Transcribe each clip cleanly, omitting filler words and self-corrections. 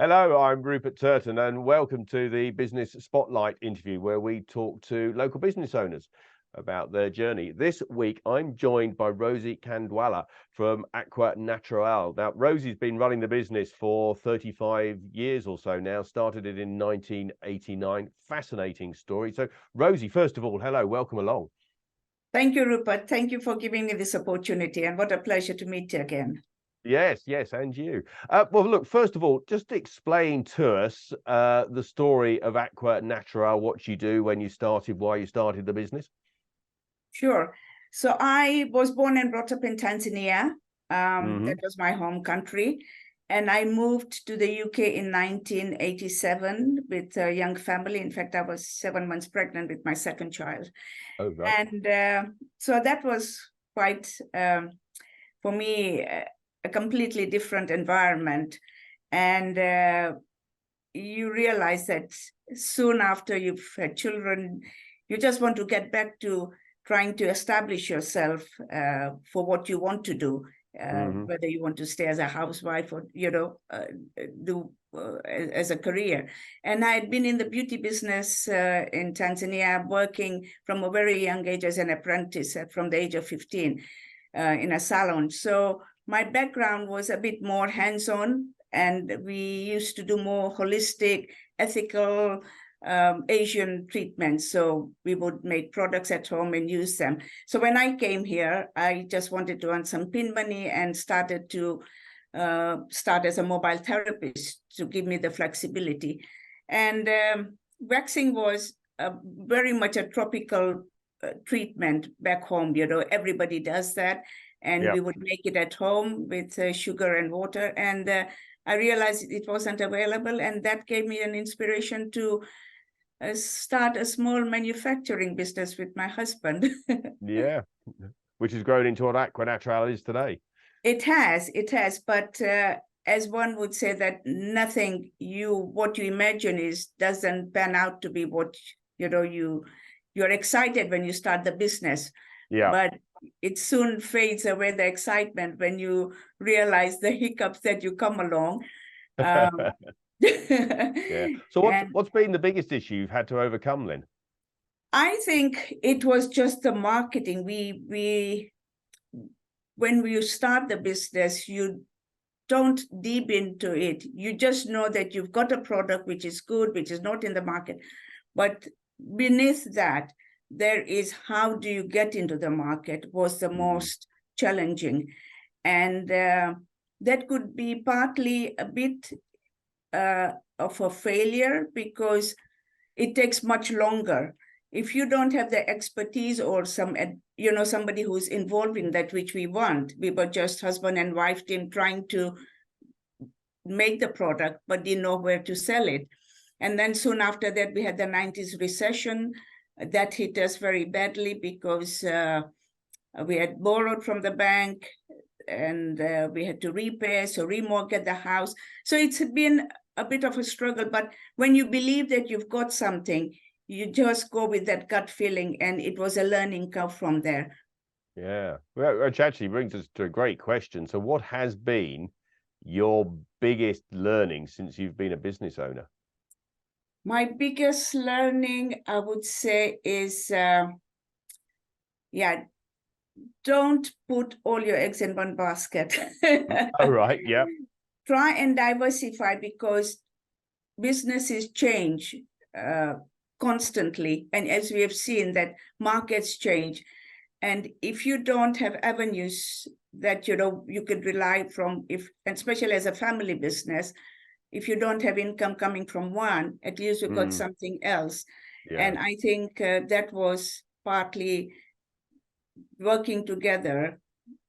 Hello, I'm Rupert Turton, and welcome to the Business Spotlight interview, where we talk to local business owners about their journey. This week, I'm joined by Rosie Khandwala from Aqua Natural. Now, Rosie's been running the business for 35 years or so now, started it in 1989. Fascinating story. So, Rosie, first of all, hello, welcome along. Thank you, Rupert. Thank you for giving me this opportunity, and what a pleasure to meet you again. Yes, and you. Well, look, first of all, just explain to us the story of Aqua Natural, what you do, when you started, why you started the business. Sure. So I was born and brought up in Tanzania. That was my home country. And I moved to the UK in 1987 with a young family. In fact, I was 7 months pregnant with my second child. Oh, right. And so that was quite, for me, a completely different environment. And you realize that soon after you've had children, you just want to get back to trying to establish yourself for what you want to do, whether you want to stay as a housewife or, do as a career. And I had been in the beauty business in Tanzania, working from a very young age as an apprentice from the age of 15 in a salon. So my background was a bit more hands-on, and we used to do more holistic, ethical, Asian treatments. So we would make products at home and use them. So when I came here, I just wanted to earn some pin money and started to start as a mobile therapist to give me the flexibility. And waxing was very much a tropical treatment back home. Everybody does that. And we would make it at home with sugar and water. And I realized it wasn't available. And that gave me an inspiration to start a small manufacturing business with my husband. Yeah, which has grown into what Aqua Natural is today. It has. But as one would say, that nothing what you imagine doesn't pan out to be what, you're excited when you start the business. Yeah. But it soon fades away, the excitement, when you realize the hiccups that you come along. Yeah. So what's been the biggest issue you've had to overcome then? I think it was just the marketing. When you start the business, you don't deep into it. You just know that you've got a product which is good, which is not in the market. But beneath that, there is how do you get into the market was the most challenging. And that could be partly a bit of a failure, because it takes much longer. If you don't have the expertise or somebody who's involved in that, which we want. We were just husband and wife team trying to make the product, but didn't know where to sell it. And then soon after that, we had the 90s recession. That hit us very badly, because we had borrowed from the bank, and we had to repay, so remortgage the house. So it's been a bit of a struggle. But when you believe that you've got something, you just go with that gut feeling, and it was a learning curve from there. Yeah, well, which actually brings us to a great question. So what has been your biggest learning since you've been a business owner? My biggest learning, I would say, is, don't put all your eggs in one basket. All right, yeah. Try and diversify, because businesses change constantly. And as we have seen, that markets change. And if you don't have avenues that, you could rely from, especially as a family business, if you don't have income coming from one, at least you've got something else. Yeah. And I think that was partly working together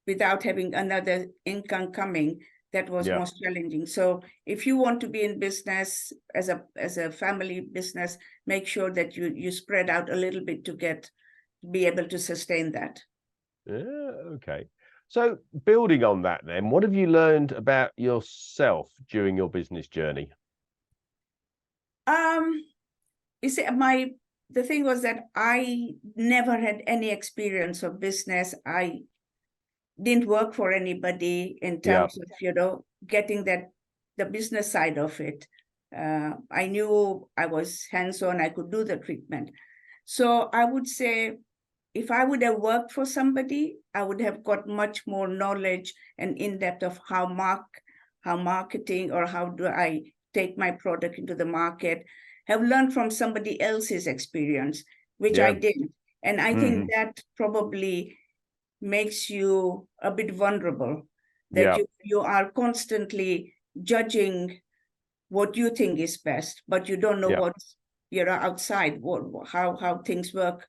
without having another income coming. That was most challenging. So if you want to be in business as a family business, make sure that you spread out a little bit to be able to sustain that. Yeah, okay. So building on that then, what have you learned about yourself during your business journey? You see, the thing was that I never had any experience of business. I didn't work for anybody in terms of, getting that the business side of it. I knew I was hands-on, I could do the treatment. So I would say, if I would have worked for somebody, I would have got much more knowledge and in-depth of how marketing, or how do I take my product into the market, have learned from somebody else's experience, which I did. And I think that probably makes you a bit vulnerable, that you are constantly judging what you think is best, but you don't know what's outside, how things work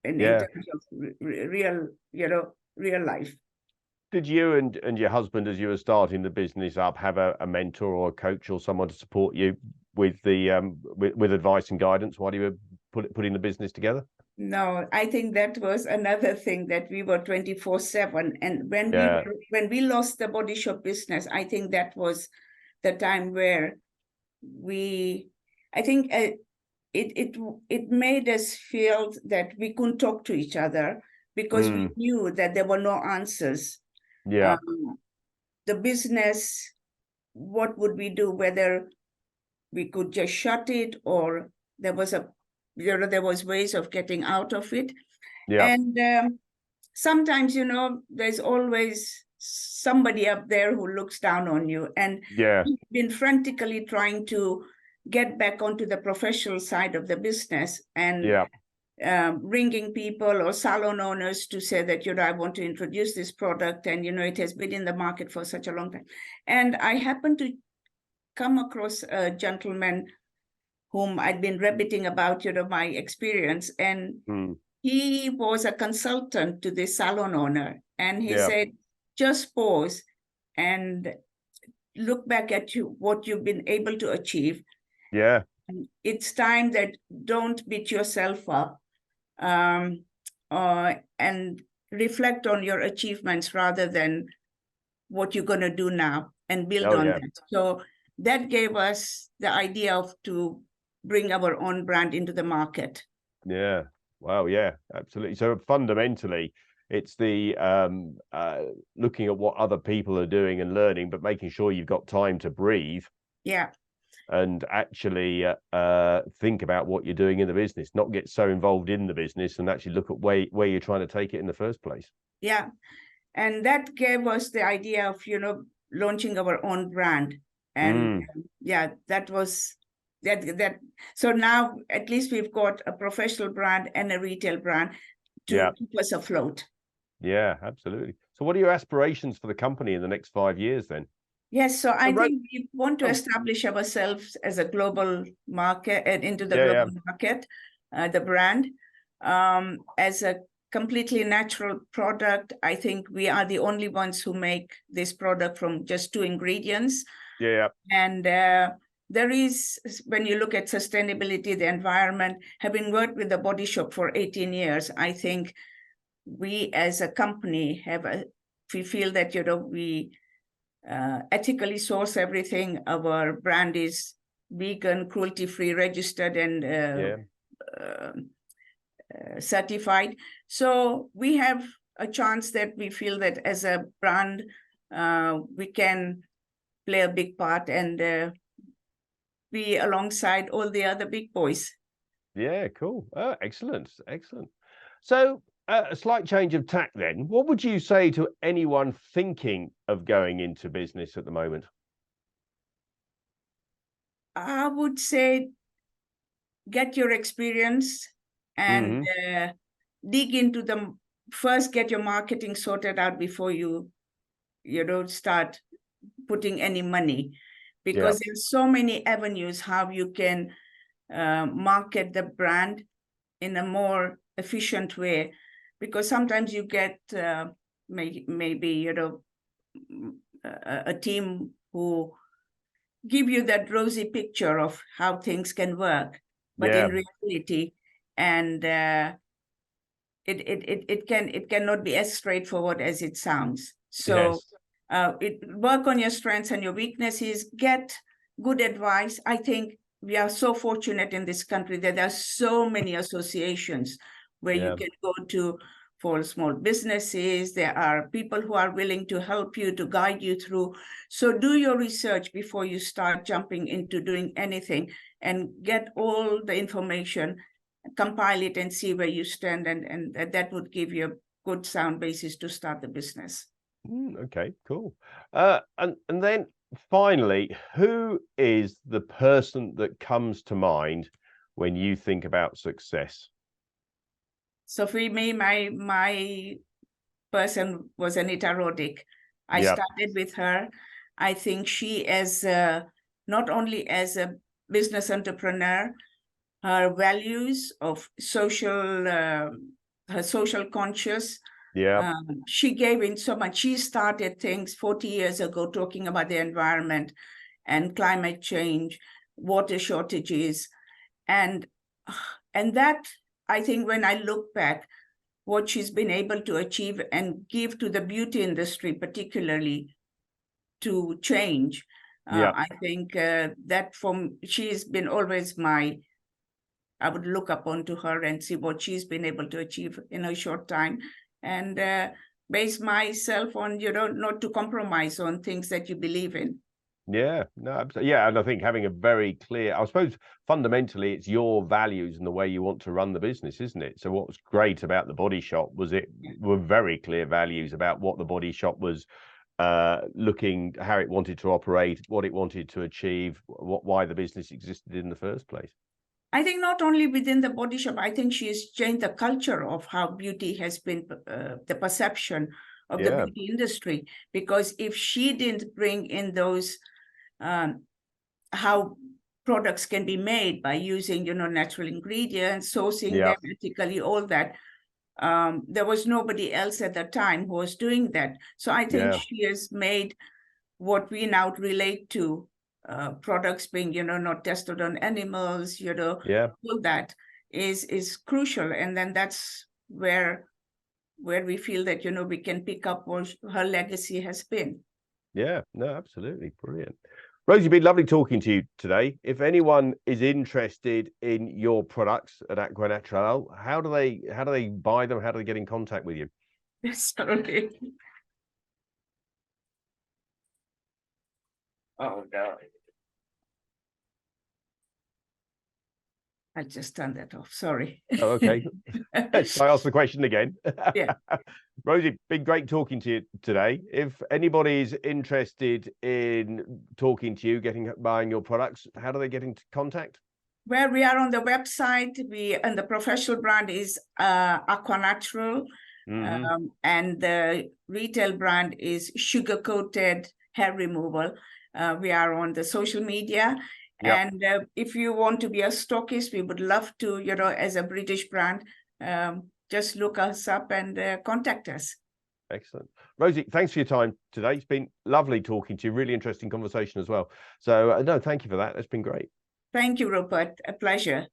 in terms of real life. Did you and your husband, as you were starting the business up, have a mentor or a coach or someone to support you with the with advice and guidance while you were putting the business together? No, I think that was another thing, that we were 24/7. And when we lost the body shop business, I think that was the time where I think it made us feel that we couldn't talk to each other, because we knew that there were no answers. The business, what would we do? Whether we could just shut it, or there was ways of getting out of it. And sometimes, there's always somebody up there who looks down on you. And we've been frantically trying to get back onto the professional side of the business, and ringing people or salon owners to say that, I want to introduce this product, and, it has been in the market for such a long time. And I happened to come across a gentleman whom I'd been rabbiting about, my experience. And he was a consultant to this salon owner. And he said, just pause and look back at what you've been able to achieve. It's time that don't beat yourself up, and reflect on your achievements rather than what you're going to do now, and build on that. So that gave us the idea to bring our own brand into the market. Yeah. Wow. Yeah, absolutely. So fundamentally, it's the looking at what other people are doing and learning, but making sure you've got time to breathe. And actually think about what you're doing in the business, not get so involved in the business, and actually look at where you're trying to take it in the first place. And that gave us the idea of, launching our own brand. And that was that. So now at least we've got a professional brand and a retail brand to keep us afloat. Yeah, absolutely. So what are your aspirations for the company in the next 5 years then? Yes, so I think we want to establish ourselves as a global market, into the global market, the brand, as a completely natural product. I think we are the only ones who make this product from just 2 ingredients. And there is, when you look at sustainability, the environment, having worked with the Body Shop for 18 years, I think we as a company we feel that, we ethically source everything. Our brand is vegan, cruelty-free, registered, and certified. So we have a chance that we feel that as a brand, we can play a big part and be alongside all the other big boys. Yeah, cool. Excellent. So a slight change of tack then. What would you say to anyone thinking of going into business at the moment? I would say get your experience and dig into them. First, get your marketing sorted out before you don't start putting any money, because there's so many avenues how you can market the brand in a more efficient way. Because sometimes you get maybe a team who give you that rosy picture of how things can work, but in reality, and it cannot be as straightforward as it sounds. So work on your strengths and your weaknesses. Get good advice. I think we are so fortunate in this country that there are so many associations where you can go to for small businesses. There are people who are willing to help you, to guide you through. So do your research before you start jumping into doing anything, and get all the information, compile it, and see where you stand, and that would give you a good sound basis to start the business. Okay, cool. And then finally, who is the person that comes to mind when you think about success? So for me, my person was Anita Roddick. I started with her. I think she, as not only as a business entrepreneur, her values of social, her social conscious. She gave in so much. She started things 40 years ago talking about the environment and climate change, water shortages, and that, I think, when I look back, what she's been able to achieve and give to the beauty industry, particularly, to change. I think that she's been always I would look upon to her and see what she's been able to achieve in a short time, and base myself on, not to compromise on things that you believe in. Yeah, no, absolutely. Yeah, and I think having a very clear, I suppose fundamentally it's your values and the way you want to run the business, isn't it? So what was great about the Body Shop was were very clear values about what the Body Shop was looking, how it wanted to operate, what it wanted to achieve, why the business existed in the first place. I think not only within the Body Shop, I think she has changed the culture of how beauty has been, the perception of the beauty industry. Because if she didn't bring in those, how products can be made by using, natural ingredients, sourcing them ethically, all that, there was nobody else at the time who was doing that. So I think she has made what we now relate to, products being, not tested on animals, all that is crucial. And then that's where we feel that, we can pick up what her legacy has been. Yeah, no, absolutely. Brilliant. Rosie, been lovely talking to you today. If anyone is interested in your products at Aqua Natural, how do they buy them? How do they get in contact with you? Sorry. Oh no. I just turned that off. Sorry. Oh, okay. Shall I ask the question again? Yeah. Rosie, been great talking to you today. If anybody's interested in talking to you, buying your products, how do they get into contact? Well, we are on the website. And the professional brand is Aqua Natural, and the retail brand is Sugar Coated Hair Removal. We are on the social media. And if you want to be a stockist, we would love to, as a British brand, just look us up and contact us. Excellent. Rosie, thanks for your time today. It's been lovely talking to you. Really interesting conversation as well. So, no, thank you for that. It's been great. Thank you, Rupert. A pleasure.